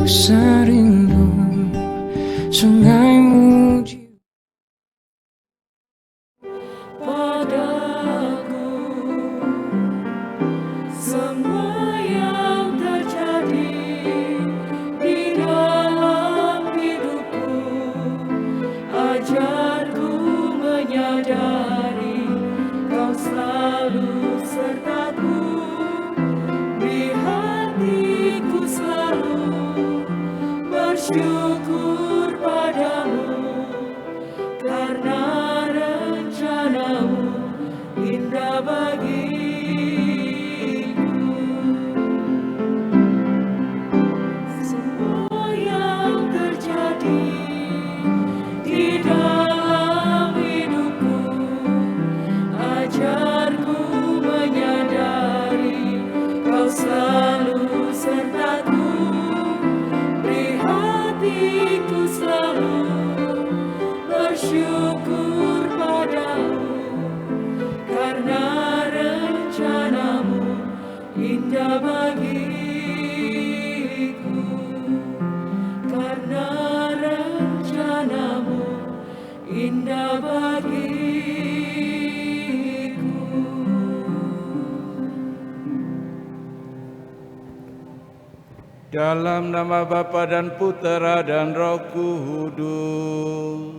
serindu sungaimu padaku. Semua yang terjadi di dalam hidupku, ajarku menyadari Kau selalu sertaku. Di hatiku selalu bersyukur padamu, karena rencanamu indah bagiku. Semua yang terjadi di dalam hidupku, ajarku menyadari Kau selalu sertaku. Di hatiku selalu bersyukur padamu, karena rencanamu indah bagiku. Karena rencanamu indah bagiku. Dalam nama Bapa dan Putera dan Roh Kudus.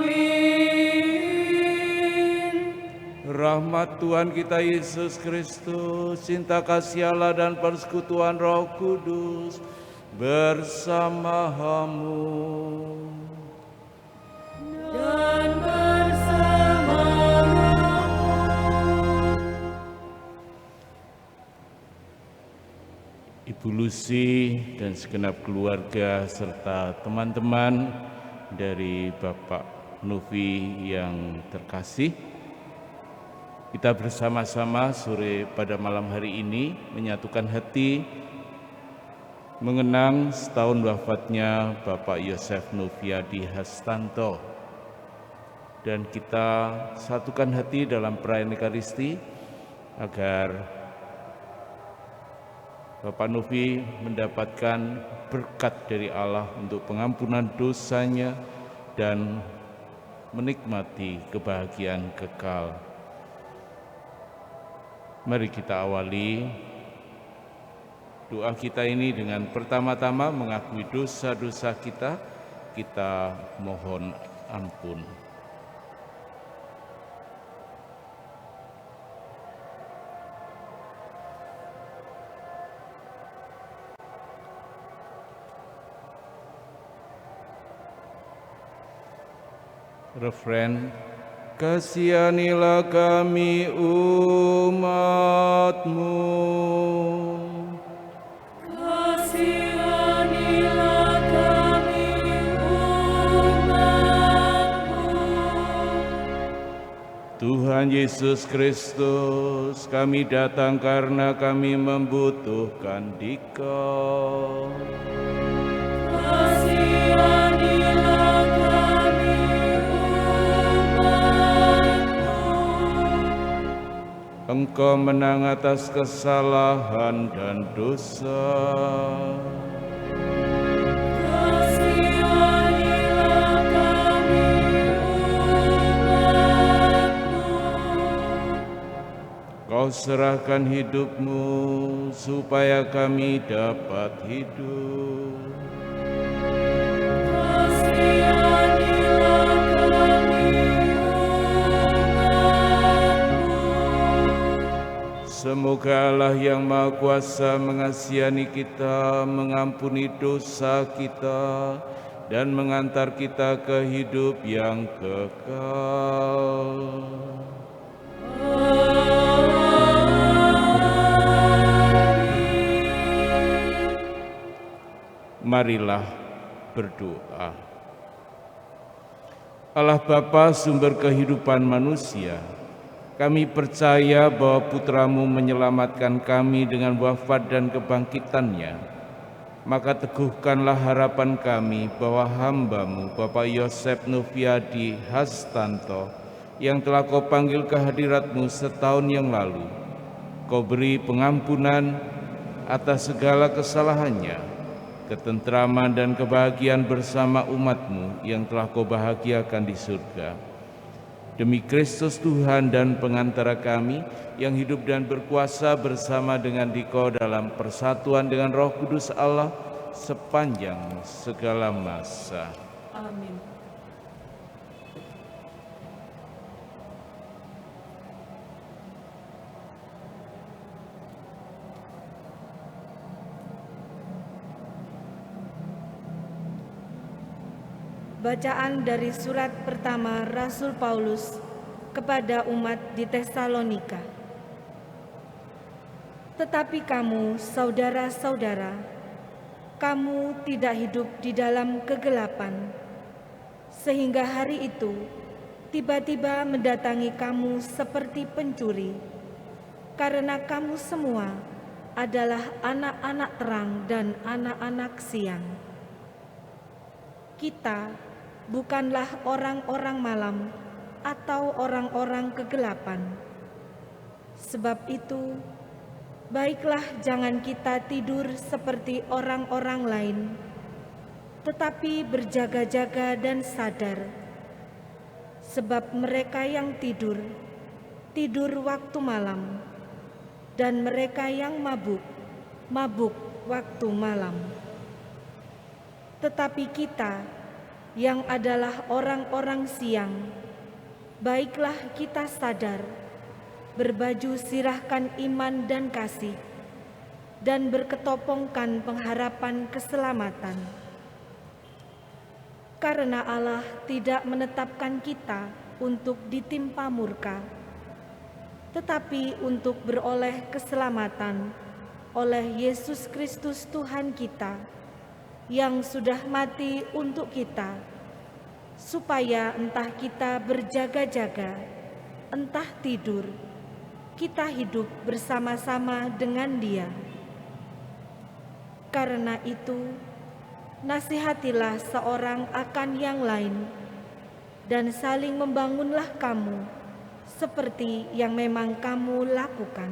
Amin. Rahmat Tuhan kita Yesus Kristus, cinta kasih Allah dan persekutuan Roh Kudus bersamamu. Dan bersamamu. Ibu Lucy dan segenap keluarga serta teman-teman dari Bapak Novi yang terkasih, kita bersama-sama sore pada malam hari ini menyatukan hati mengenang setahun wafatnya Bapak Yosef Noviadi Hastanto, dan kita satukan hati dalam perayaan Ekaristi agar Bapak Novi mendapatkan berkat dari Allah untuk pengampunan dosanya dan menikmati kebahagiaan kekal. Mari kita awali doa kita ini dengan pertama-tama mengakui dosa-dosa kita. Kita mohon ampun. Refren, kasihanilah kami umat-Mu. Kasihanilah kami umat-Mu. Tuhan Yesus Kristus, kami datang karena kami membutuhkan Dikau. Kasihanilah kami umat-Mu. Engkau menang atas kesalahan dan dosa. Kasihanilah kami umat-Mu. Kau serahkan hidup-Mu supaya kami dapat hidup. Kasihanilah kami umat-Mu. Semoga Allah yang Maha Kuasa mengasihani kita, mengampuni dosa kita, dan mengantar kita ke hidup yang kekal. Marilah berdoa. Allah Bapa, sumber kehidupan manusia, kami percaya bahwa Putra-Mu menyelamatkan kami dengan wafat dan kebangkitannya. Maka teguhkanlah harapan kami bahwa hamba-Mu, Bapak Yosef Noviadi Hastanto, yang telah Kau panggil ke hadirat-Mu setahun yang lalu, Kau beri pengampunan, atas segala kesalahannya, ketentraman dan kebahagiaan bersama umat-Mu yang telah Kau bahagiakan di surga. Demi Kristus Tuhan dan pengantara kami, yang hidup dan berkuasa bersama dengan Dikau dalam persatuan dengan Roh Kudus Allah sepanjang segala masa. Amin. Bacaan dari surat pertama Rasul Paulus kepada umat di Tesalonika. Tetapi kamu, saudara-saudara, kamu tidak hidup di dalam kegelapan, sehingga hari itu tiba-tiba mendatangi kamu seperti pencuri, karena kamu semua adalah anak-anak terang dan anak-anak siang. Kita bukanlah orang-orang malam atau orang-orang kegelapan. Sebab itu, baiklah jangan kita tidur seperti orang-orang lain, tetapi berjaga-jaga dan sadar. Sebab mereka yang tidur, tidur waktu malam, dan mereka yang mabuk, mabuk waktu malam. Tetapi kita yang adalah orang-orang siang, baiklah kita sadar, berbaju sirahkan iman dan kasih, dan berketopongkan pengharapan keselamatan. Karena Allah tidak menetapkan kita untuk ditimpa murka, tetapi untuk beroleh keselamatan oleh Yesus Kristus Tuhan kita, yang sudah mati untuk kita, supaya entah kita berjaga-jaga, entah tidur, kita hidup bersama-sama dengan Dia. Karena itu, nasihatilah seorang akan yang lain, dan saling membangunlah kamu, seperti yang memang kamu lakukan.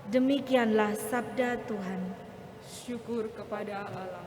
Demikianlah sabda Tuhan. Syukur kepada Allah.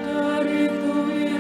Dari tuwi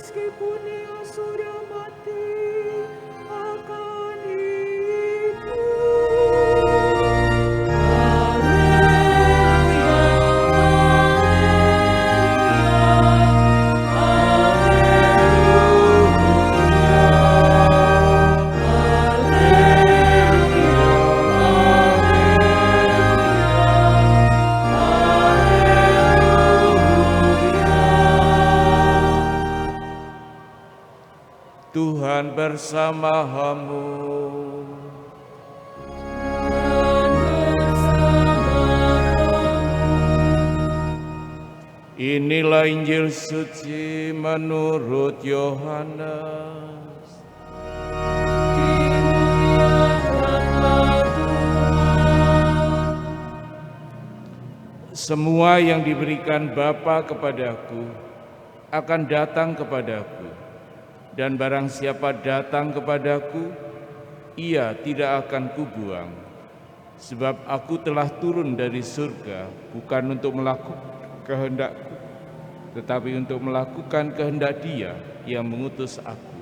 meskipun ia sudah mati akan hidup. Tuhan bersamamu. Inilah Injil suci menurut Yohanes. Semua yang diberikan Bapa kepadaku akan datang kepadaku. Dan barang siapa datang kepadaku, ia tidak akan kubuang. Sebab aku telah turun dari surga, bukan untuk melakukan kehendakku, tetapi untuk melakukan kehendak Dia yang mengutus aku.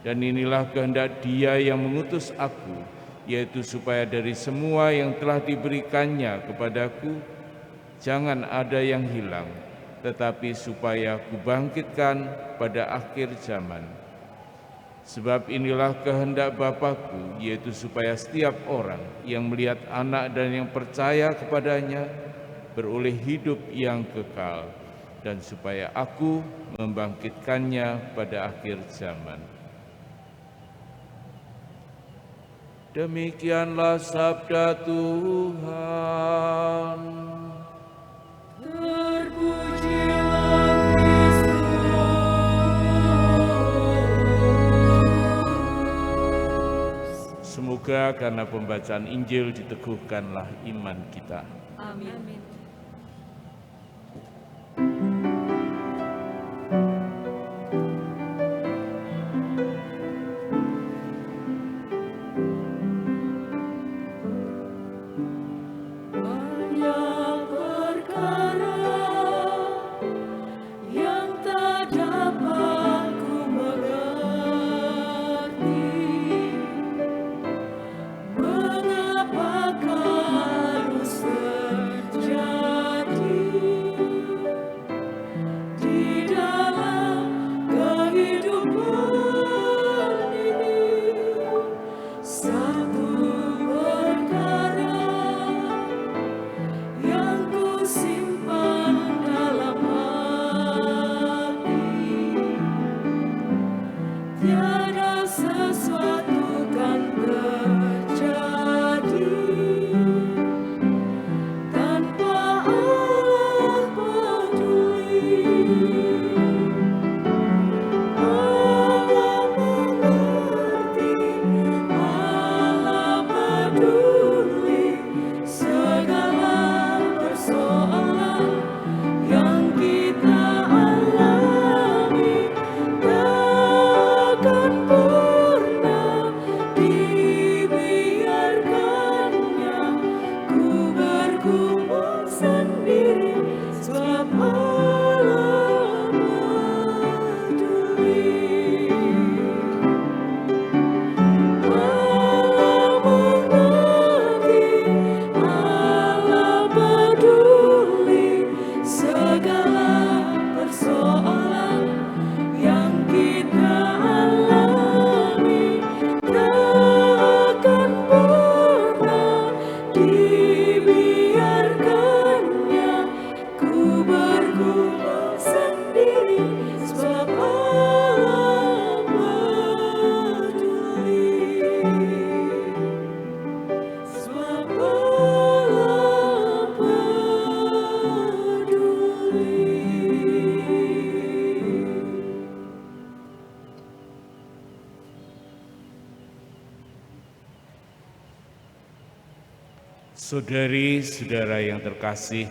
Dan inilah kehendak Dia yang mengutus aku, yaitu supaya dari semua yang telah diberikannya kepadaku, jangan ada yang hilang, tetapi supaya kubangkitkan pada akhir zaman. Sebab inilah kehendak Bapa-Ku, yaitu supaya setiap orang yang melihat Anak dan yang percaya kepadanya beroleh hidup yang kekal, dan supaya Aku membangkitkannya pada akhir zaman. Demikianlah sabda Tuhan. Terpujilah Kristus. Semoga karena pembacaan Injil diteguhkanlah iman kita. Amin. Saudari-saudara yang terkasih,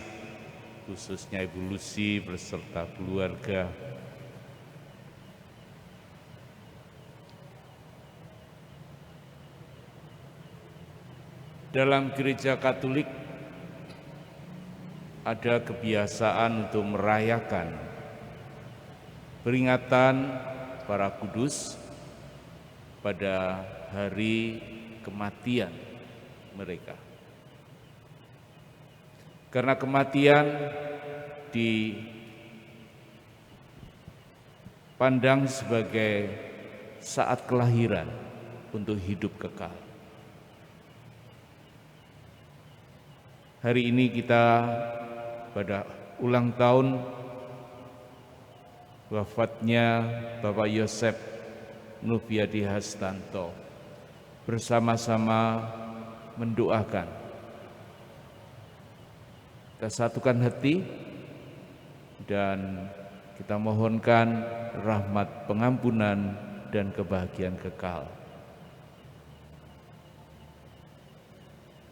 khususnya Ibu Lucy beserta keluarga, dalam Gereja Katolik ada kebiasaan untuk merayakan peringatan para kudus pada hari kematian mereka. Karena kematian dipandang sebagai saat kelahiran untuk hidup kekal. Hari ini kita pada ulang tahun wafatnya Bapak Yosef Nuviadi Hastanto, bersama-sama mendoakan, kita satukan hati dan kita mohonkan rahmat pengampunan dan kebahagiaan kekal.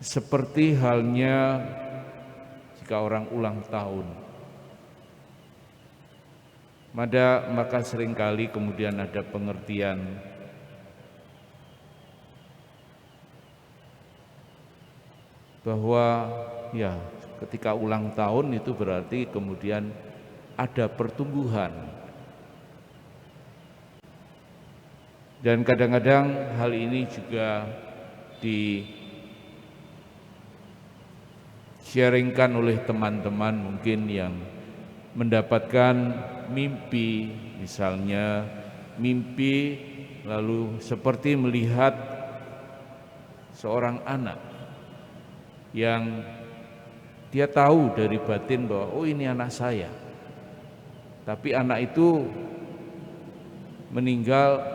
Seperti halnya jika orang ulang tahun, maka seringkali kemudian ada pengertian bahwa ya ketika ulang tahun itu berarti kemudian ada pertumbuhan. Dan kadang-kadang hal ini juga di-sharingkan oleh teman-teman mungkin yang mendapatkan mimpi, misalnya mimpi lalu seperti melihat seorang anak yang dia tahu dari batin bahwa oh ini anak saya, tapi anak itu meninggal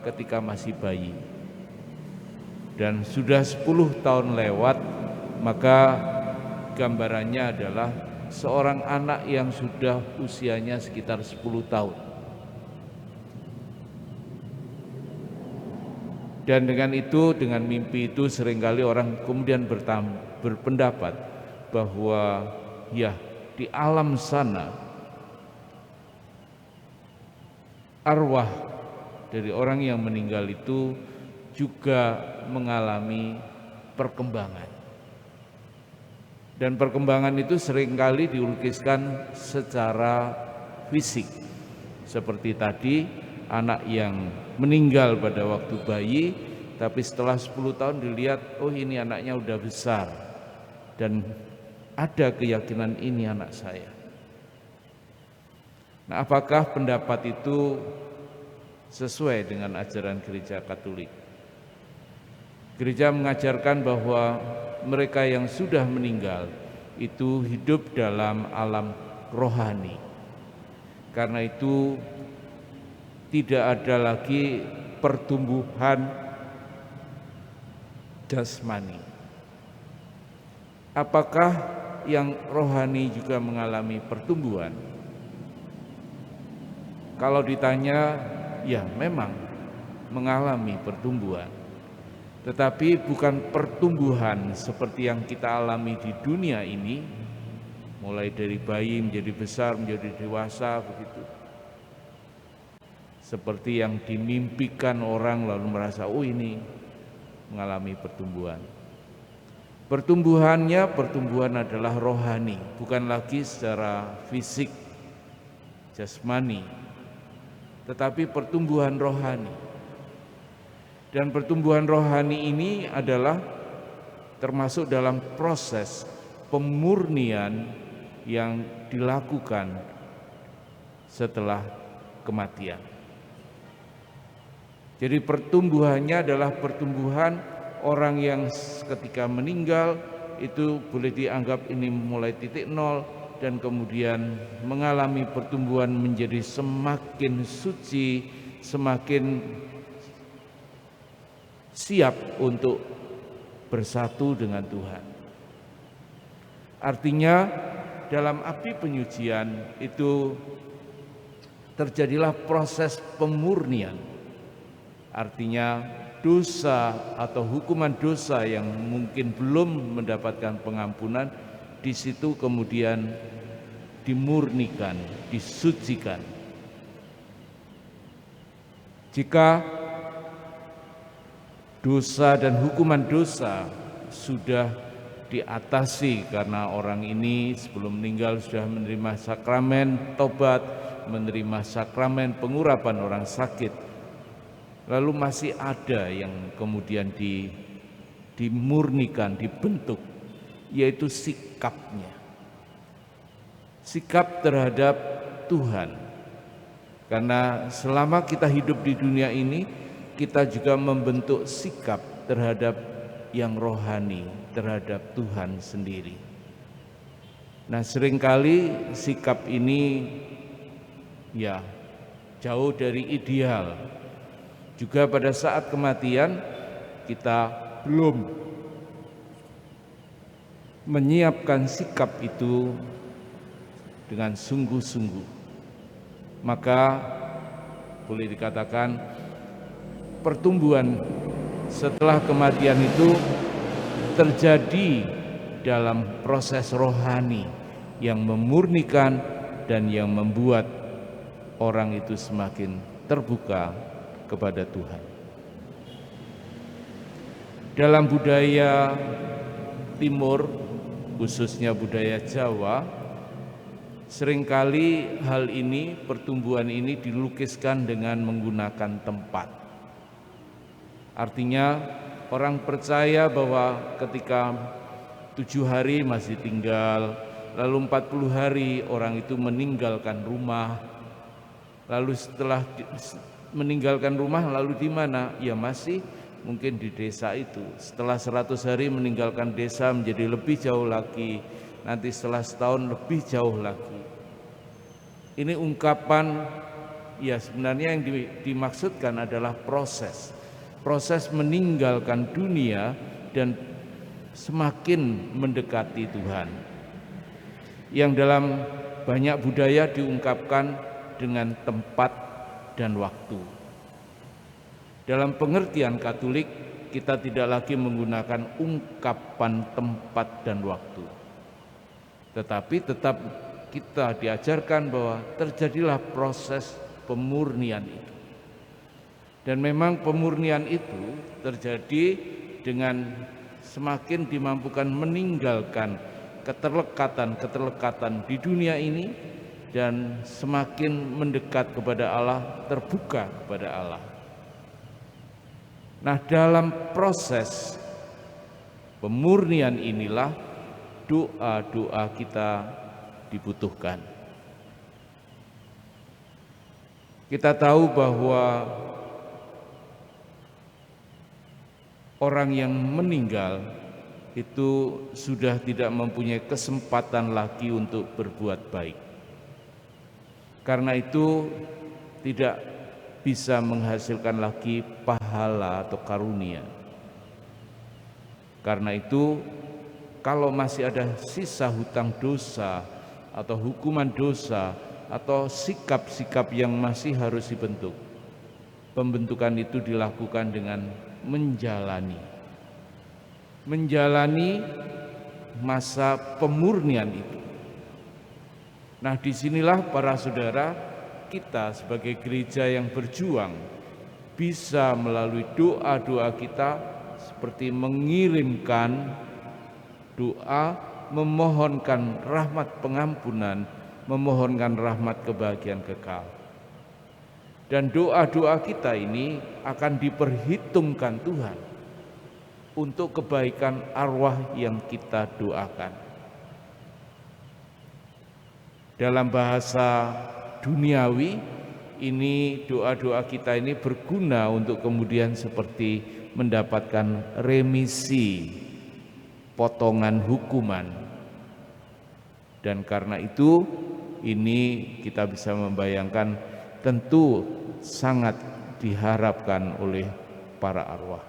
ketika masih bayi dan sudah 10 tahun lewat, maka gambarannya adalah seorang anak yang sudah usianya sekitar 10 tahun. Dan dengan itu, dengan mimpi itu seringkali orang kemudian berpendapat bahwa ya di alam sana arwah dari orang yang meninggal itu juga mengalami perkembangan. Dan perkembangan itu seringkali dilukiskan secara fisik. Seperti tadi, anak yang meninggal pada waktu bayi, tapi setelah 10 tahun dilihat, oh ini anaknya udah besar. Dan ada keyakinan ini anak saya. Nah, apakah pendapat itu sesuai dengan ajaran Gereja Katolik? Gereja mengajarkan bahwa mereka yang sudah meninggal itu hidup dalam alam rohani. Karena itu tidak ada lagi pertumbuhan jasmani. Apakah yang rohani juga mengalami pertumbuhan? Kalau ditanya, ya memang mengalami pertumbuhan, tetapi bukan pertumbuhan seperti yang kita alami di dunia ini, mulai dari bayi menjadi besar, menjadi dewasa begitu. Seperti yang dimimpikan orang lalu merasa, oh ini mengalami pertumbuhan. Pertumbuhan adalah rohani, bukan lagi secara fisik, jasmani, tetapi pertumbuhan rohani. Dan pertumbuhan rohani ini adalah termasuk dalam proses pemurnian yang dilakukan setelah kematian. Jadi pertumbuhannya adalah pertumbuhan orang yang ketika meninggal itu boleh dianggap ini mulai titik nol dan kemudian mengalami pertumbuhan menjadi semakin suci, semakin siap untuk bersatu dengan Tuhan. Artinya dalam api penyucian itu terjadilah proses pemurnian. Artinya dosa atau hukuman dosa yang mungkin belum mendapatkan pengampunan, di situ kemudian dimurnikan, disucikan. Jika dosa dan hukuman dosa sudah diatasi karena orang ini sebelum meninggal sudah menerima sakramen tobat, menerima sakramen pengurapan orang sakit. Lalu masih ada yang kemudian dimurnikan, dibentuk, yaitu sikapnya. Sikap terhadap Tuhan. Karena selama kita hidup di dunia ini, kita juga membentuk sikap terhadap yang rohani, terhadap Tuhan sendiri. Nah, seringkali sikap ini ya jauh dari ideal. Juga pada saat kematian kita belum menyiapkan sikap itu dengan sungguh-sungguh. Maka boleh dikatakan pertumbuhan setelah kematian itu terjadi dalam proses rohani yang memurnikan dan yang membuat orang itu semakin terbuka kepada Tuhan. Dalam budaya Timur, khususnya budaya Jawa, seringkali hal ini, pertumbuhan ini dilukiskan dengan menggunakan tempat. Artinya orang percaya bahwa ketika 7 hari masih tinggal, lalu 40 hari orang itu meninggalkan rumah, lalu setelah meninggalkan rumah lalu di mana? Ya masih mungkin di desa itu. Setelah 100 hari meninggalkan desa menjadi lebih jauh lagi, nanti setelah setahun lebih jauh lagi. Ini ungkapan, ya sebenarnya yang dimaksudkan adalah proses meninggalkan dunia dan semakin mendekati Tuhan, yang dalam banyak budaya diungkapkan dengan tempat dan waktu. Dalam pengertian Katolik, kita tidak lagi menggunakan ungkapan tempat dan waktu, tetapi tetap kita diajarkan bahwa terjadilah proses pemurnian itu. Dan memang pemurnian itu terjadi dengan semakin dimampukan meninggalkan keterlekatan di dunia ini dan semakin mendekat kepada Allah, terbuka kepada Allah. Nah, dalam proses pemurnian inilah doa-doa kita dibutuhkan. Kita tahu bahwa orang yang meninggal itu sudah tidak mempunyai kesempatan lagi untuk berbuat baik. Karena itu tidak bisa menghasilkan lagi pahala atau karunia. Karena itu kalau masih ada sisa hutang dosa atau hukuman dosa atau sikap-sikap yang masih harus dibentuk, pembentukan itu dilakukan dengan menjalani masa pemurnian itu. Nah, disinilah para saudara, kita sebagai gereja yang berjuang bisa melalui doa-doa kita seperti mengirimkan doa, memohonkan rahmat pengampunan, memohonkan rahmat kebahagiaan kekal. Dan doa-doa kita ini akan diperhitungkan Tuhan untuk kebaikan arwah yang kita doakan. Dalam bahasa duniawi, ini doa-doa kita ini berguna untuk kemudian seperti mendapatkan remisi, potongan hukuman. Dan karena itu, ini kita bisa membayangkan tentu sangat diharapkan oleh para arwah.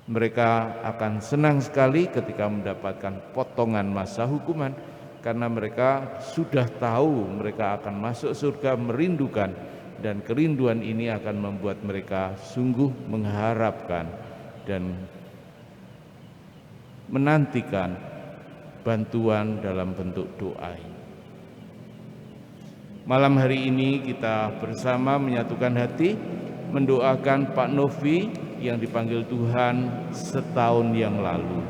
Mereka akan senang sekali ketika mendapatkan potongan masa hukuman, karena mereka sudah tahu mereka akan masuk surga, merindukan, dan kerinduan ini akan membuat mereka sungguh mengharapkan dan menantikan bantuan dalam bentuk doa ini. Malam hari ini kita bersama menyatukan hati mendoakan Pak Novi yang dipanggil Tuhan setahun yang lalu.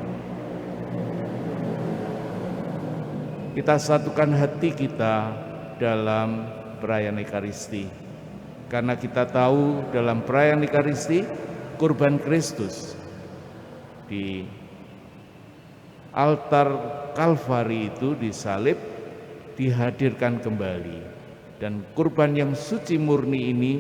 Kita satukan hati kita dalam perayaan Ekaristi. Karena kita tahu dalam perayaan Ekaristi, kurban Kristus di altar Kalvari itu disalib, dihadirkan kembali. Dan kurban yang suci murni ini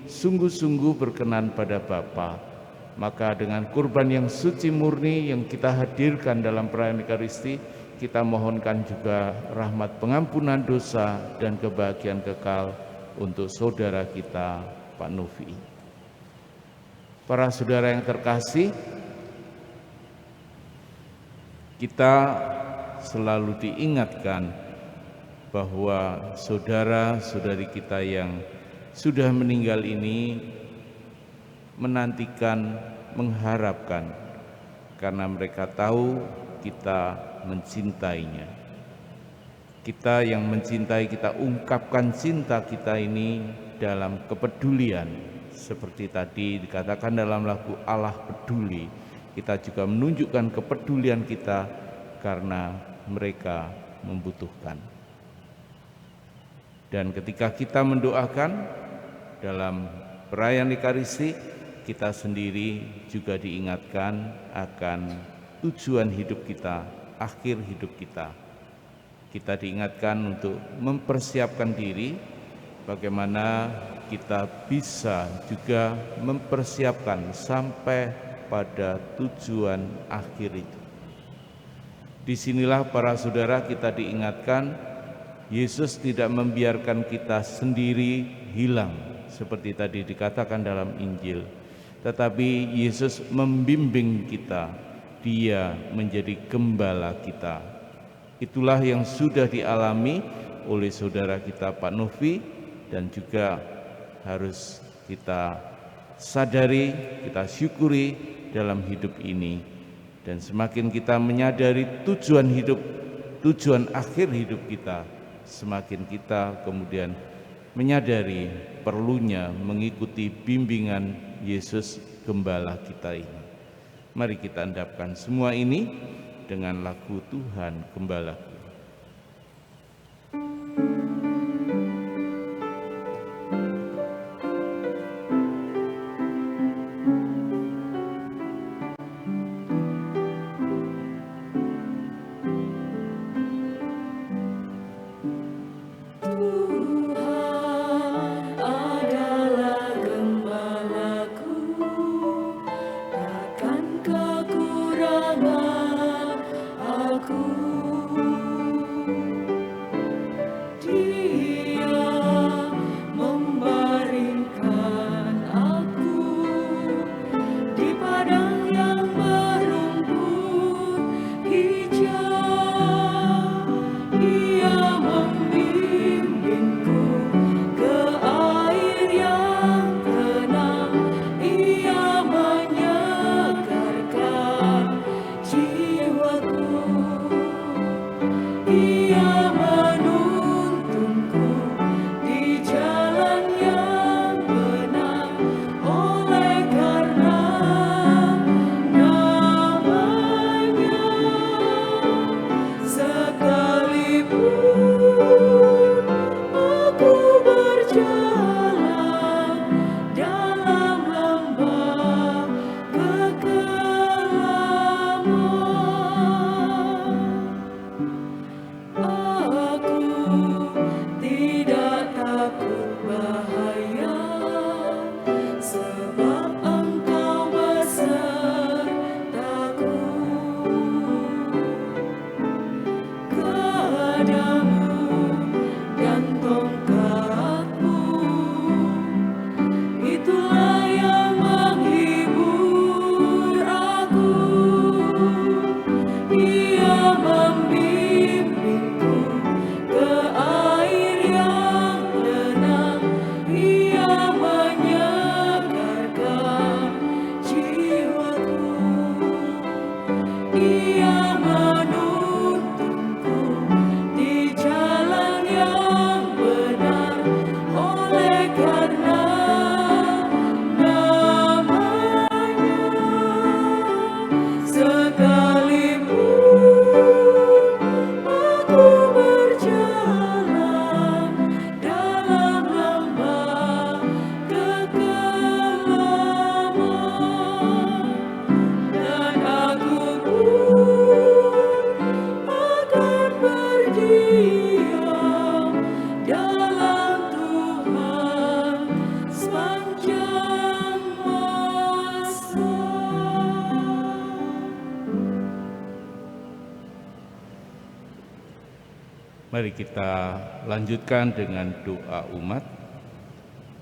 sungguh-sungguh berkenan pada Bapa. Maka dengan kurban yang suci murni yang kita hadirkan dalam perayaan Ekaristi, kita mohonkan juga rahmat pengampunan dosa dan kebahagiaan kekal untuk saudara kita Pak Novi. Para saudara yang terkasih, kita selalu diingatkan bahwa saudara-saudari kita yang sudah meninggal ini menantikan, mengharapkan, karena mereka tahu kita mencintainya. Kita yang mencintai, kita ungkapkan cinta kita ini dalam kepedulian. Seperti tadi dikatakan dalam lagu Allah Peduli, kita juga menunjukkan kepedulian kita karena mereka membutuhkan. Dan ketika kita mendoakan dalam perayaan Ekaristi, kita sendiri juga diingatkan akan tujuan hidup kita, akhir hidup kita. Kita diingatkan untuk mempersiapkan diri, bagaimana kita bisa juga mempersiapkan sampai pada tujuan akhir itu. Disinilah para saudara kita diingatkan, Yesus tidak membiarkan kita sendiri hilang, seperti tadi dikatakan dalam Injil. Tetapi Yesus membimbing kita, Dia menjadi gembala kita. Itulah yang sudah dialami oleh saudara kita Pak Novi, dan juga harus kita sadari, kita syukuri dalam hidup ini. Dan semakin kita menyadari tujuan hidup, tujuan akhir hidup kita, semakin kita kemudian menyadari perlunya mengikuti bimbingan Yesus Gembala kita ini. Mari kita endapkan semua ini dengan lagu Tuhan Gembalaku. Kekurangan aku. Mari kita lanjutkan dengan doa umat.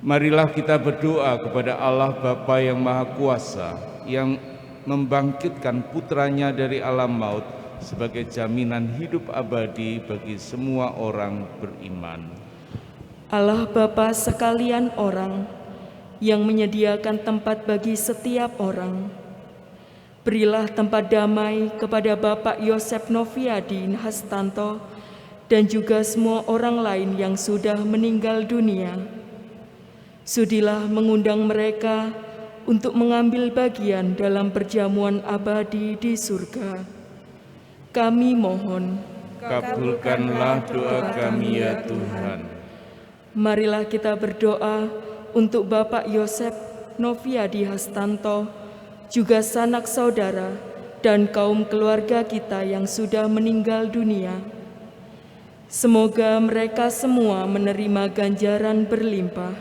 Marilah kita berdoa kepada Allah Bapa yang Maha Kuasa, yang membangkitkan putranya dari alam maut sebagai jaminan hidup abadi bagi semua orang beriman. Allah Bapa sekalian orang, yang menyediakan tempat bagi setiap orang, berilah tempat damai kepada Bapak Yosef Noviadi Hastanto dan juga semua orang lain yang sudah meninggal dunia. Sudilah mengundang mereka untuk mengambil bagian dalam perjamuan abadi di surga. Kami mohon, Kabulkanlah doa kami ya Tuhan. marilah kita berdoa untuk Bapak Yosef Noviadi Hastanto, juga sanak saudara dan kaum keluarga kita yang sudah meninggal dunia. Semoga mereka semua menerima ganjaran berlimpah.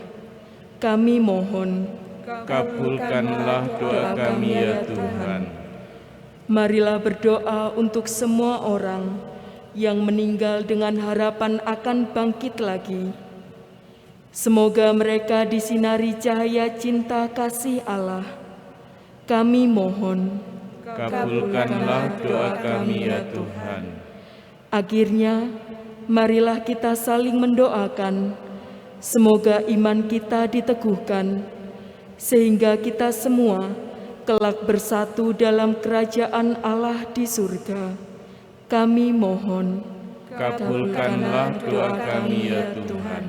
Kami mohon, Kabulkanlah doa kami ya Tuhan. marilah berdoa untuk semua orang yang meninggal dengan harapan akan bangkit lagi. Semoga mereka disinari cahaya cinta kasih Allah. Kami mohon, Kabulkanlah doa kami ya Tuhan. akhirnya marilah kita saling mendoakan. Semoga iman kita diteguhkan, sehingga kita semua kelak bersatu dalam kerajaan Allah di surga. Kami mohon, Kabulkanlah doa kami ya Tuhan.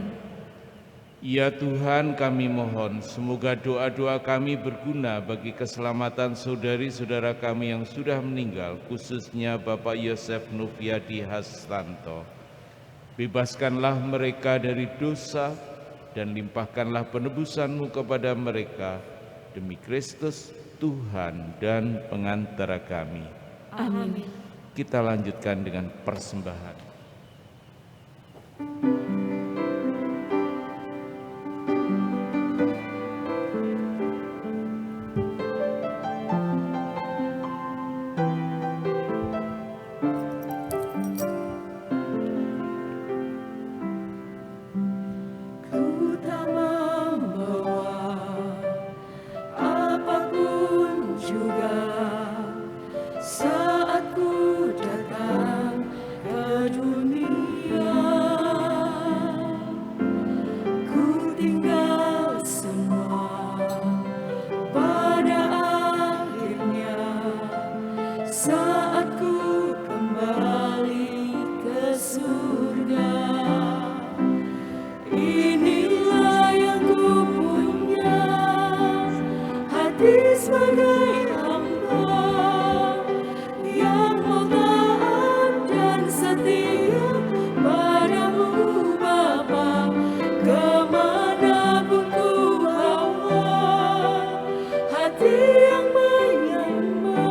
Ya Tuhan, kami mohon semoga doa-doa kami berguna bagi keselamatan saudari-saudara kami yang sudah meninggal, khususnya Bapak Yosef Noviadi Hastanto. Bebaskanlah mereka dari dosa dan limpahkanlah penebusan-Mu kepada mereka, demi Kristus Tuhan dan pengantara kami. amin. Kita lanjutkan dengan persembahan. Ku tak membawa apapun juga saat ku datang ke dunia. Ku tinggal semua pada akhirnya saat ku kembali ke surga. Inilah yang ku punya, hati sebagai hamba yang mau taat dan setia padamu Bapa. Kemanapun ku bawa, hati yang menyembah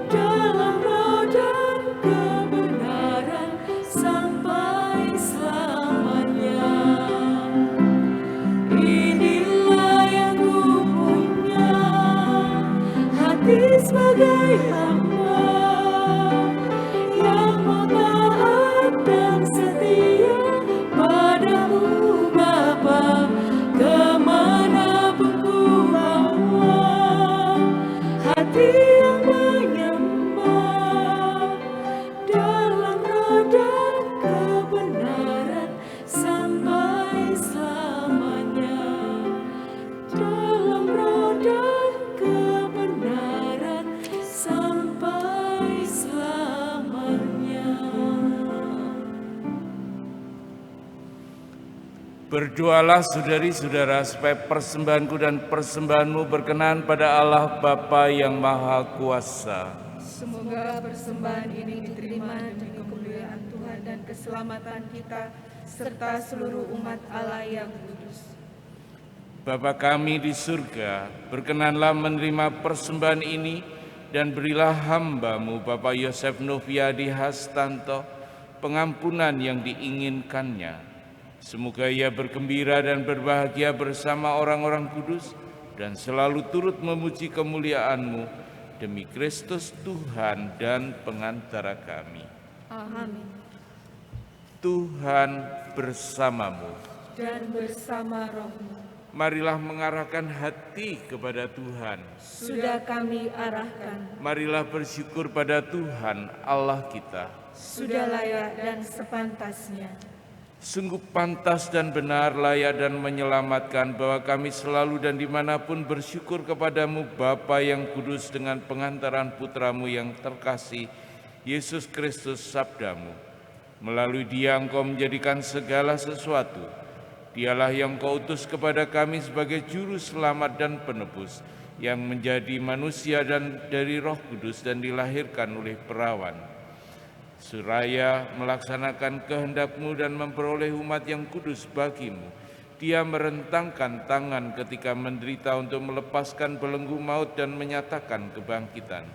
dalam roh dan kebenaran sampai selamanya. Inilah yang ku punya, hati sebagai hamba yang mau taat dan setia padamu Bapa. Kemanapun ku bawa, hati yang menyembah dalam roh dan kebenaran sampai selamanya. Dalam roh dan kebenaran sampai selamanya. Berdoalah saudari-saudara supaya persembahanku dan persembahanmu berkenan pada Allah Bapa yang Maha Kuasa. Semoga persembahan ini diterima demi kemuliaan Tuhan dan keselamatan kita serta seluruh umat Allah yang kudus. Bapa kami di surga, berkenanlah menerima persembahan ini dan berilah hamba-Mu Bapak Yosef Noviadi Hastanto pengampunan yang diinginkannya. Semoga ia bergembira dan berbahagia bersama orang-orang kudus dan selalu turut memuji kemuliaan-Mu demi Kristus Tuhan dan pengantara kami. Amin. Tuhan bersamamu. Dan bersama rohmu. Marilah mengarahkan hati kepada Tuhan. Sudah kami arahkan. Marilah bersyukur pada Tuhan Allah kita. Sudah layak dan sepantasnya. Sungguh pantas dan benar, layak dan menyelamatkan bahwa kami selalu dan dimanapun bersyukur kepadamu Bapa yang kudus dengan pengantaran putramu yang terkasih, Yesus Kristus sabdamu. Melalui Dia Engkau menjadikan segala sesuatu. Dialah yang Kau utus kepada kami sebagai juru selamat dan penebus, yang menjadi manusia dan dari Roh Kudus dan dilahirkan oleh perawan. Seraya melaksanakan kehendak-Mu dan memperoleh umat yang kudus bagi-Mu, Dia merentangkan tangan ketika menderita untuk melepaskan belenggu maut dan menyatakan kebangkitan.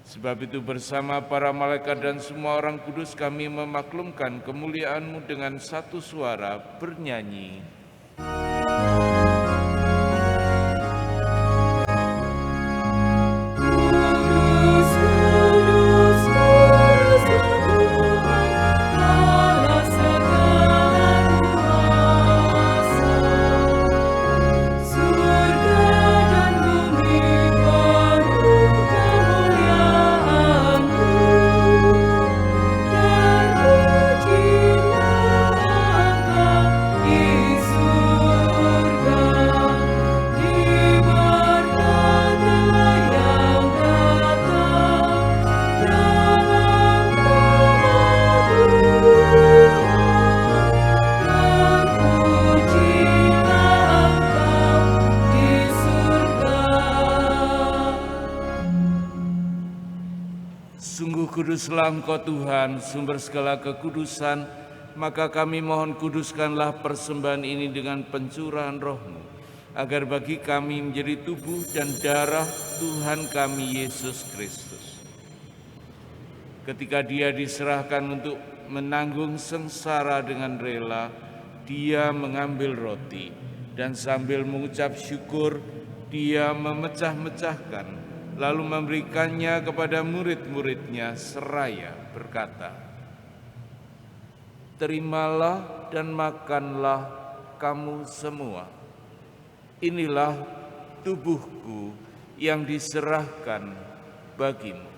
Sebab itu bersama para malaikat dan semua orang kudus kami memaklumkan kemuliaan-Mu dengan satu suara bernyanyi. Kuduslah Engkau Tuhan, sumber segala kekudusan, maka kami mohon kuduskanlah persembahan ini dengan pencurahan Roh-Mu, agar bagi kami menjadi tubuh dan darah Tuhan kami Yesus Kristus. Ketika Dia diserahkan untuk menanggung sengsara dengan rela, Dia mengambil roti, dan sambil mengucap syukur, Dia memecah-mecahkan, lalu memberikannya kepada murid-muridnya seraya berkata, "Terimalah dan makanlah kamu semua. Inilah tubuhku yang diserahkan bagimu."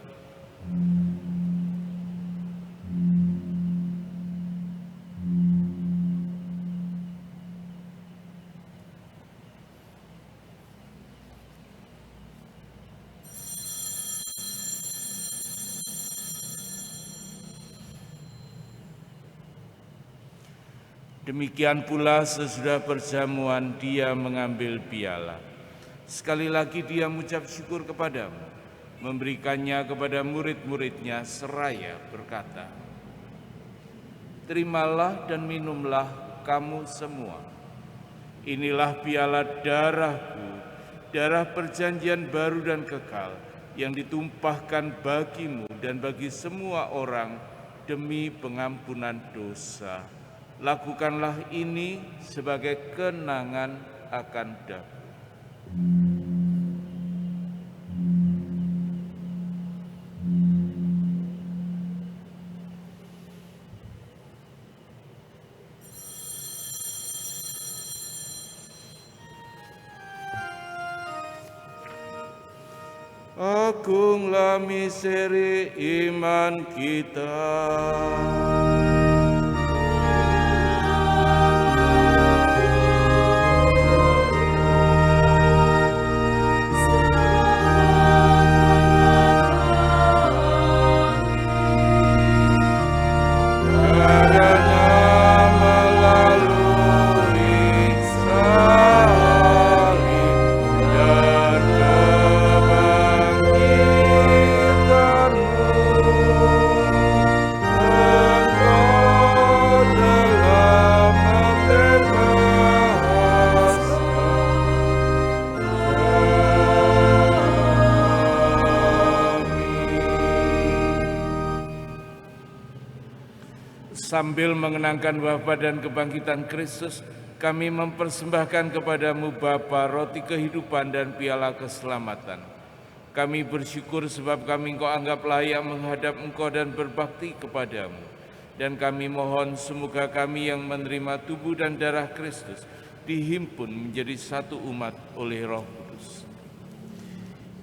Demikian pula sesudah perjamuan Dia mengambil piala. Sekali lagi Dia mengucap syukur kepadamu, memberikannya kepada murid-muridnya seraya berkata, "Terimalah dan minumlah kamu semua. Inilah piala darah-Ku, darah perjanjian baru dan kekal, yang ditumpahkan bagimu dan bagi semua orang demi pengampunan dosa. Lakukanlah ini sebagai kenangan akan Aku." Agunglah misteri iman kita. Sambil mengenangkan wafat dan kebangkitan Kristus, kami mempersembahkan kepadamu Bapa roti kehidupan dan piala keselamatan. Kami bersyukur sebab kami Engkau anggap layak menghadap Engkau dan berbakti kepadamu. Dan kami mohon semoga kami yang menerima tubuh dan darah Kristus dihimpun menjadi satu umat oleh Roh Kudus.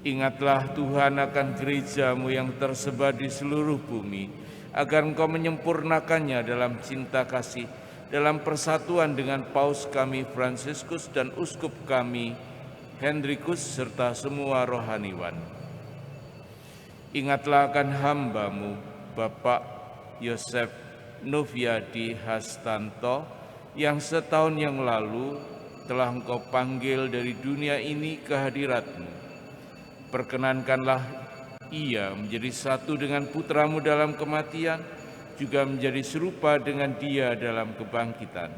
Ingatlah Tuhan akan gereja-Mu yang tersebar di seluruh bumi, agar Engkau menyempurnakannya dalam cinta kasih, dalam persatuan dengan Paus kami Fransiskus dan Uskup kami Hendrikus serta semua rohaniwan. Ingatlah akan hamba-Mu Bapak Yosef Noviadi Hastanto yang setahun yang lalu telah Engkau panggil dari dunia ini ke hadirat-Mu. Perkenankanlah ia menjadi satu dengan putra-Mu dalam kematian, juga menjadi serupa dengan Dia dalam kebangkitan.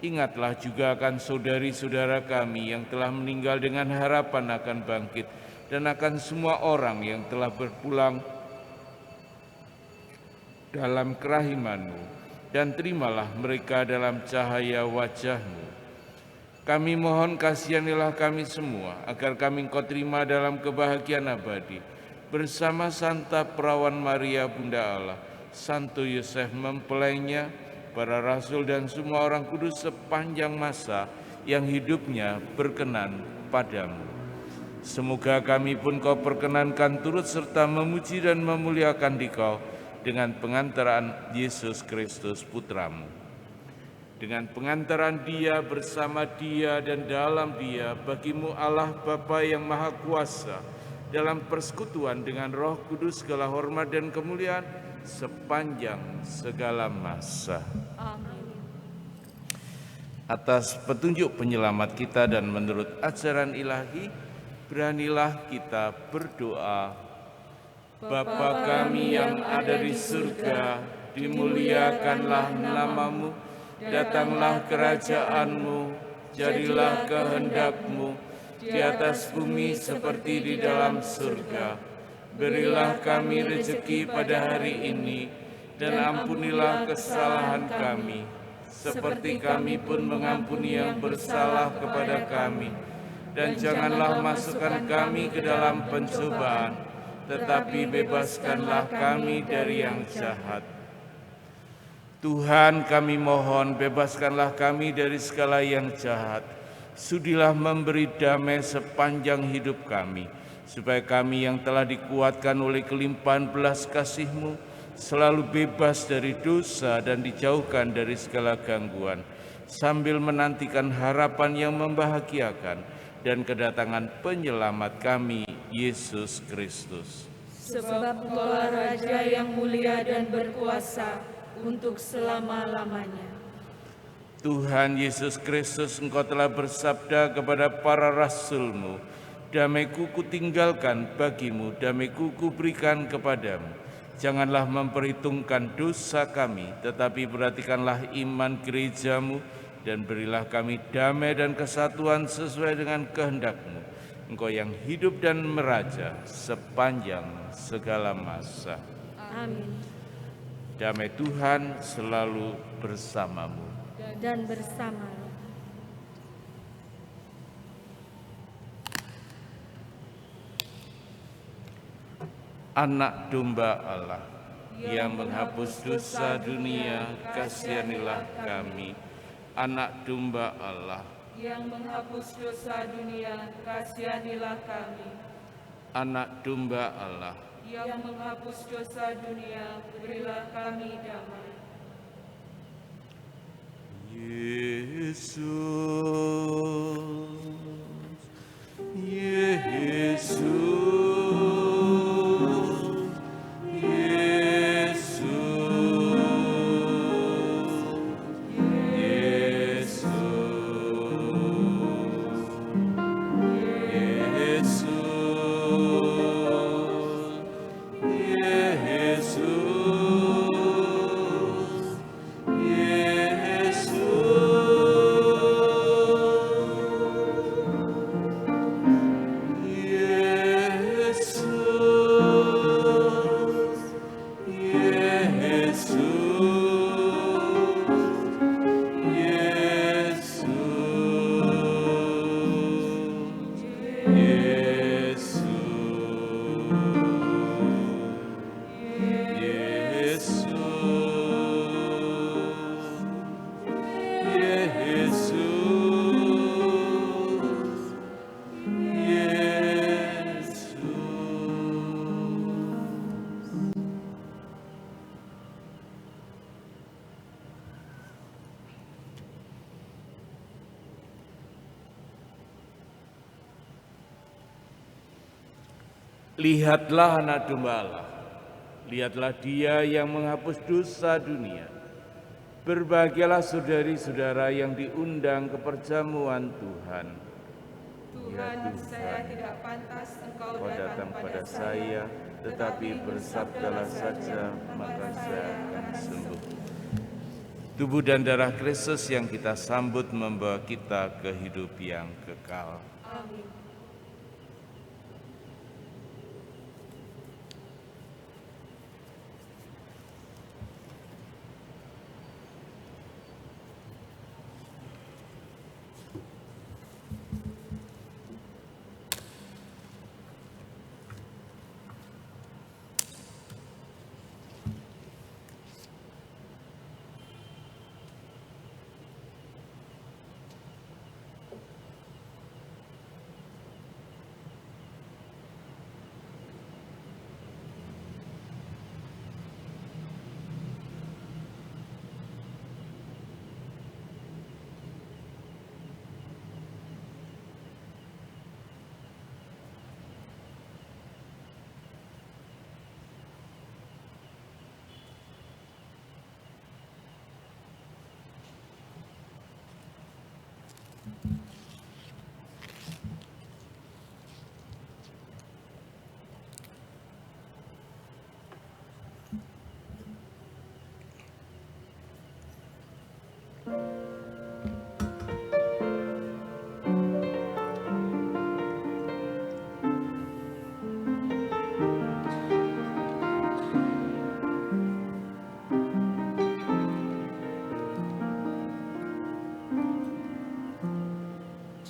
Ingatlah juga akan saudari-saudara kami yang telah meninggal dengan harapan akan bangkit, dan akan semua orang yang telah berpulang dalam kerahiman-Mu, dan terimalah mereka dalam cahaya wajah-Mu. Kami mohon kasihanilah kami semua, agar kami Engkau terima dalam kebahagiaan abadi, bersama Santa Perawan Maria Bunda Allah, Santo Yosef mempelainya, para rasul dan semua orang kudus sepanjang masa yang hidupnya berkenan padamu. Semoga kami pun Kau perkenankan turut serta memuji dan memuliakan Dikau dengan pengantaran Yesus Kristus Putra-Mu. Dengan pengantaran Dia, bersama Dia, dan dalam Dia, bagi-Mu Allah Bapa yang Maha Kuasa, dalam persekutuan dengan Roh Kudus segala hormat dan kemuliaan sepanjang segala masa. Amin. Atas petunjuk penyelamat kita dan menurut ajaran ilahi, beranilah kita berdoa. Bapa kami yang ada di surga, dimuliakanlah nama-Mu, datanglah kerajaan-Mu, jadilah kehendak-Mu di atas bumi seperti di dalam surga. Berilah kami rezeki pada hari ini, dan ampunilah kesalahan kami, seperti kami pun mengampuni yang bersalah kepada kami. Dan janganlah masukkan kami ke dalam pencobaan, tetapi bebaskanlah kami dari yang jahat. Tuhan, kami mohon, bebaskanlah kami dari segala yang jahat. Sudilah memberi damai sepanjang hidup kami, supaya kami yang telah dikuatkan oleh kelimpahan belas kasih-Mu selalu bebas dari dosa dan dijauhkan dari segala gangguan, sambil menantikan harapan yang membahagiakan dan kedatangan penyelamat kami, Yesus Kristus. Sebab Engkaulah Raja yang mulia dan berkuasa untuk selama-lamanya. Tuhan Yesus Kristus, Engkau telah bersabda kepada para rasul-Mu, damai-Ku kutinggalkan bagimu, damai-Ku kuberikan kepadamu. Janganlah memperhitungkan dosa kami, tetapi perhatikanlah iman gereja-Mu, dan berilah kami damai dan kesatuan sesuai dengan kehendak-Mu. Engkau yang hidup dan meraja sepanjang segala masa. Amin. Damai Tuhan selalu bersamamu. Dan bersama Anak domba Allah yang menghapus dosa dunia, kasihanilah kami. Anak domba Allah yang menghapus dosa dunia, kasihanilah kami. Anak domba Allah Yang menghapus dosa dunia, berilah kami damai. Yesus, Yesus. Lihatlah Anak Domba Allah, lihatlah Dia yang menghapus dosa dunia. Berbahagialah saudari-saudara yang diundang ke perjamuan Tuhan. Tuhan, saya tidak pantas Engkau datang pada saya, tetapi bersabdalah saja, maka saya akan sembuh. Tubuh dan darah Kristus yang kita sambut membawa kita ke hidup yang kekal. Amin.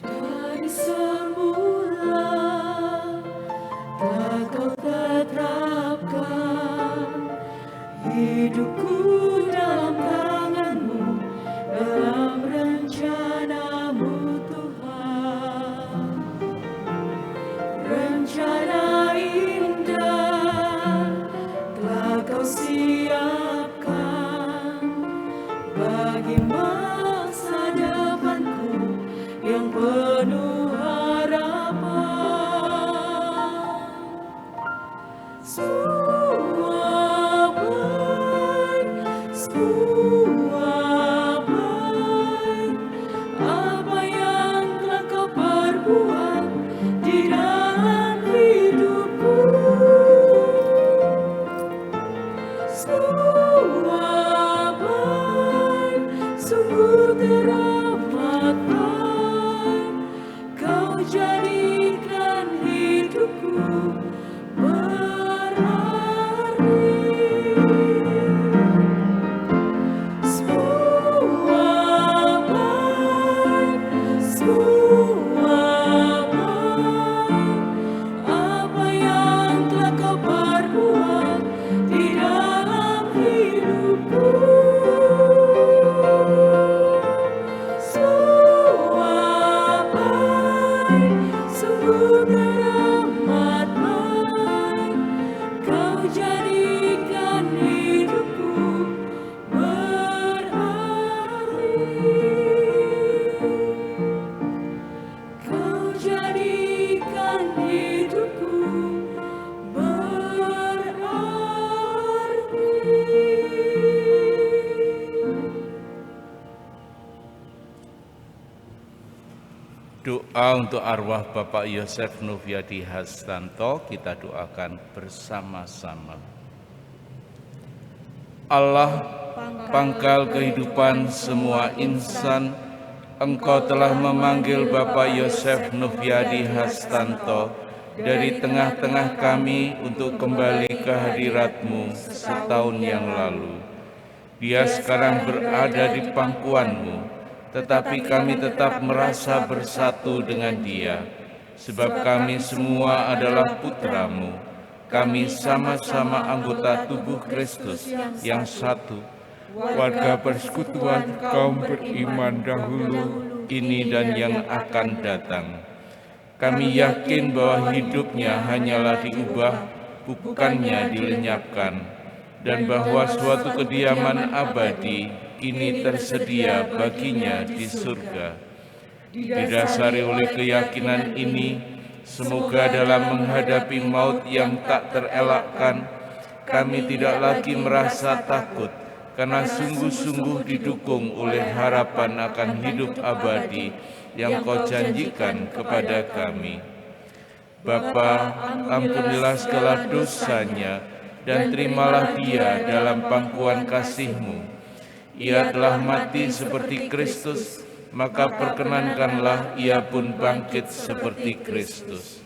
Dari semula telah Kau tetapkan hidupku dalam tangan-Mu, dalam rencana-Mu Tuhan. Rencana indah telah Kau siapkan bagi masa depanku yang penuh harapan. Semua baik, apa yang telah Kau perbuat di dalam hidupku. Semua baik, sungguh teramat baik. Kau jadikan hidupku berarti. Semua baik, apa yang telah Kau perbuat di dalam hidupku. Semua baik, sungguh teramat baik. Kau jadikan hidupku berarti. Kau jadikan hidupku berarti. Doa untuk arwah Bapak Yosef Noviadi Hastanto kita doakan bersama-sama. Allah, pangkal kehidupan semua insan, Engkau telah memanggil Bapak Yosef Noviadi Hastanto dari tengah-tengah kami untuk kembali ke hadirat-Mu setahun yang lalu. Dia sekarang berada di pangkuan-Mu, tetapi kami tetap merasa bersatu dengan Dia, sebab kami semua adalah putra-Mu. Kami sama-sama anggota tubuh Kristus yang satu, warga persekutuan kaum beriman dahulu, ini dan yang akan datang. Kami yakin bahwa hidupnya hanyalah diubah, bukannya dilenyapkan, dan bahwa suatu kediaman abadi kini tersedia baginya di surga. Didasari oleh keyakinan ini, Semoga dalam menghadapi maut yang tak terelakkan, kami tidak lagi merasa takut, karena sungguh-sungguh didukung oleh harapan akan hidup abadi yang Kau janjikan kepada kami. Bapa, ampunilah segala dosanya, dan terimalah dia dalam pangkuan kasih-Mu. Ia telah mati seperti Kristus, maka perkenankanlah ia pun bangkit seperti Kristus.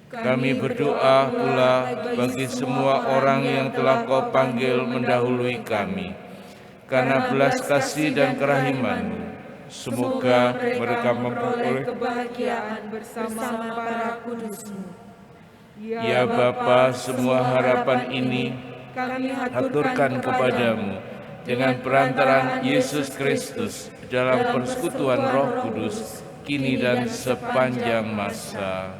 Kami berdoa pula bagi semua orang yang telah Kau panggil mendahului kami. Karena belas kasih dan kerahiman-Mu, semoga mereka memperoleh kebahagiaan bersama para kudus-Mu. Ya Bapa, semua harapan ini kami haturkan kepadamu dengan perantaraan Yesus Kristus dalam persekutuan Roh Kudus, kini dan sepanjang masa.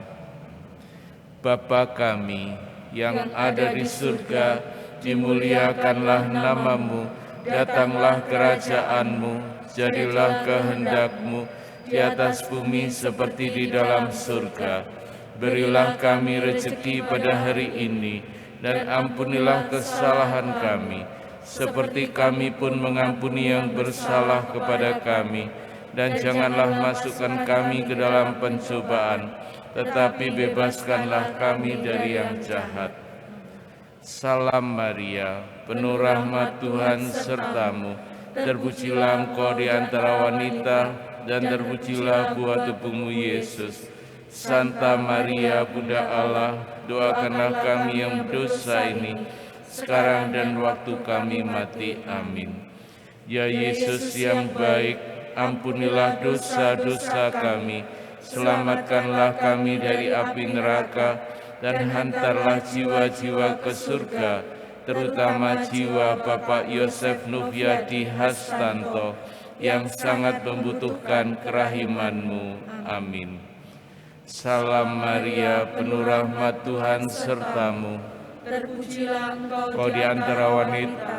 Bapa kami yang ada di surga, dimuliakanlah nama-Mu, datanglah kerajaan-Mu, jadilah kehendak-Mu di atas bumi seperti di dalam surga. Berilah kami rezeki pada hari ini, dan ampunilah kesalahan kami, seperti kami pun mengampuni yang bersalah kepada kami. Dan janganlah masukkan kami ke dalam pencobaan, tetapi bebaskanlah kami dari yang jahat. Salam Maria, penuh rahmat Tuhan sertamu, terpujilah Engkau di antara wanita, dan terpujilah buah tubuhmu Yesus. Santa Maria, Bunda Allah, doakanlah kami yang berdosa ini, sekarang dan waktu kami mati. Amin. Ya Yesus yang baik, ampunilah dosa-dosa kami, selamatkanlah kami dari api neraka, dan hantarlah jiwa-jiwa ke surga, terutama jiwa Bapak Yosef Noviadi Hastanto, yang sangat membutuhkan kerahiman-Mu. Amin. Salam Maria, penuh rahmat Tuhan sertamu, terpujilah Engkau di antara wanita,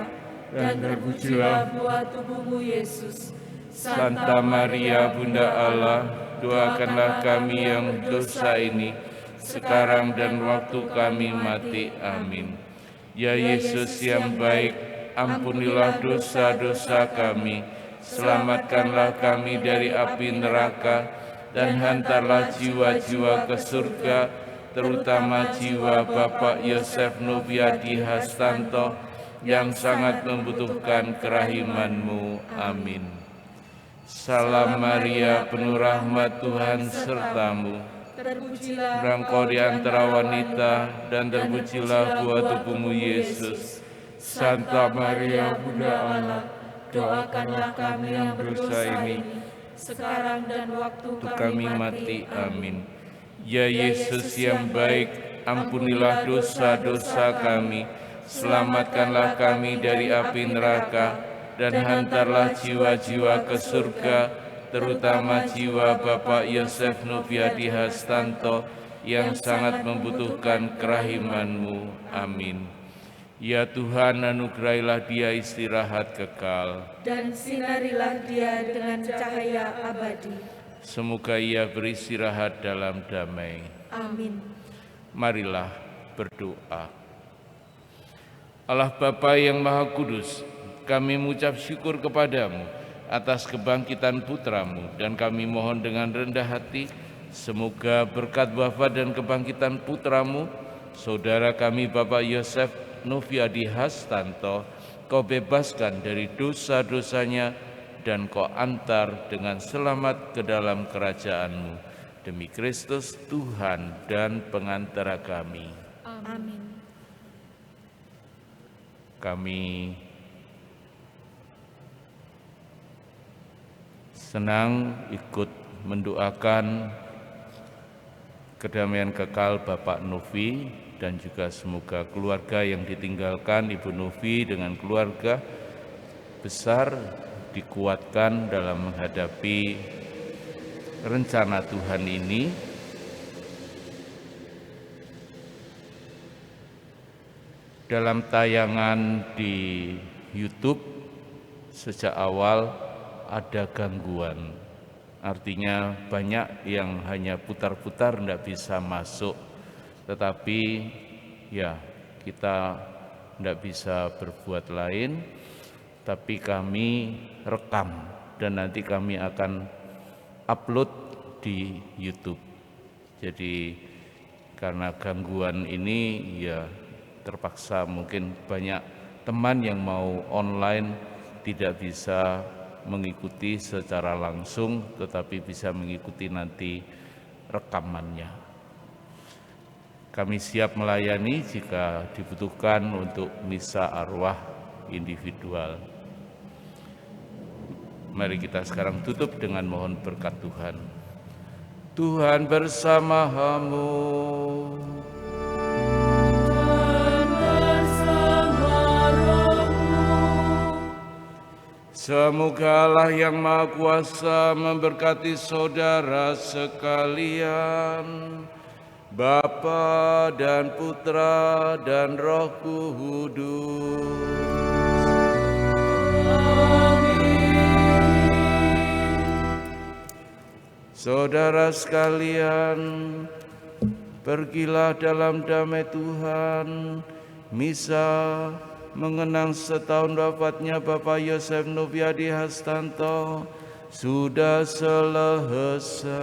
dan terpujilah buah tubuhmu Yesus. Santa Maria, Bunda Allah, doakanlah kami yang dosa ini, sekarang dan waktu kami mati. Amin. Ya Yesus yang baik, ampunilah dosa-dosa kami, selamatkanlah kami dari api neraka, dan hantarlah jiwa-jiwa ke surga, terutama jiwa Bapak Yosef Noviadi Hastanto, yang sangat membutuhkan kerahiman-Mu. Amin. Salam Maria, penuh rahmat Tuhan sertamu, terpujilah Engkau di antara wanita, dan terpujilah buah tubuhmu Yesus. Santa Maria, Bunda Allah, doakanlah kami yang berdosa ini, sekarang dan waktu kami mati. Amin. Ya Yesus yang baik, ampunilah dosa-dosa kami, selamatkanlah kami dari api neraka, dan hantarlah jiwa-jiwa ke surga, terutama jiwa Bapak Yosef Noviadi Hastanto, yang sangat membutuhkan kerahiman-Mu. Amin. Ya Tuhan, anugerahilah dia istirahat kekal, dan sinarilah dia dengan cahaya abadi. semoga ia beristirahat dalam damai. Amin. Marilah berdoa. Allah Bapa yang Maha Kudus, kami mengucap syukur kepadamu atas kebangkitan putramu, dan kami mohon dengan rendah hati, semoga berkat wafat dan kebangkitan putramu, saudara kami Bapak Yosef Noviadi Hastanto, Kau bebaskan dari dosa-dosanya, dan Kau antar dengan selamat ke dalam kerajaan-Mu. Demi Kristus Tuhan dan pengantara kami. Amin. Kami senang ikut mendoakan kedamaian kekal Bapak Novi, dan juga semoga keluarga yang ditinggalkan Ibu Novi dengan keluarga besar dikuatkan dalam menghadapi rencana Tuhan ini. Dalam tayangan di YouTube sejak awal ada gangguan, Artinya banyak yang hanya putar-putar tidak bisa masuk, tetapi ya kita tidak bisa berbuat lain, tapi kami rekam dan nanti kami akan upload di YouTube. Jadi karena gangguan ini ya terpaksa mungkin banyak teman yang mau online tidak bisa mengikuti secara langsung, tetapi bisa mengikuti nanti rekamannya. Kami siap melayani jika dibutuhkan untuk misa arwah individual. Mari kita sekarang tutup dengan mohon berkat Tuhan. Tuhan bersama-mu. Semoga Allah yang Maha Kuasa memberkati saudara sekalian, Bapa dan Putra dan Roh Kudus. Saudara sekalian, pergilah dalam damai Tuhan. Misa mengenang setahun wafatnya Bapak Yosef Noviadi Hastanto sudah selesai.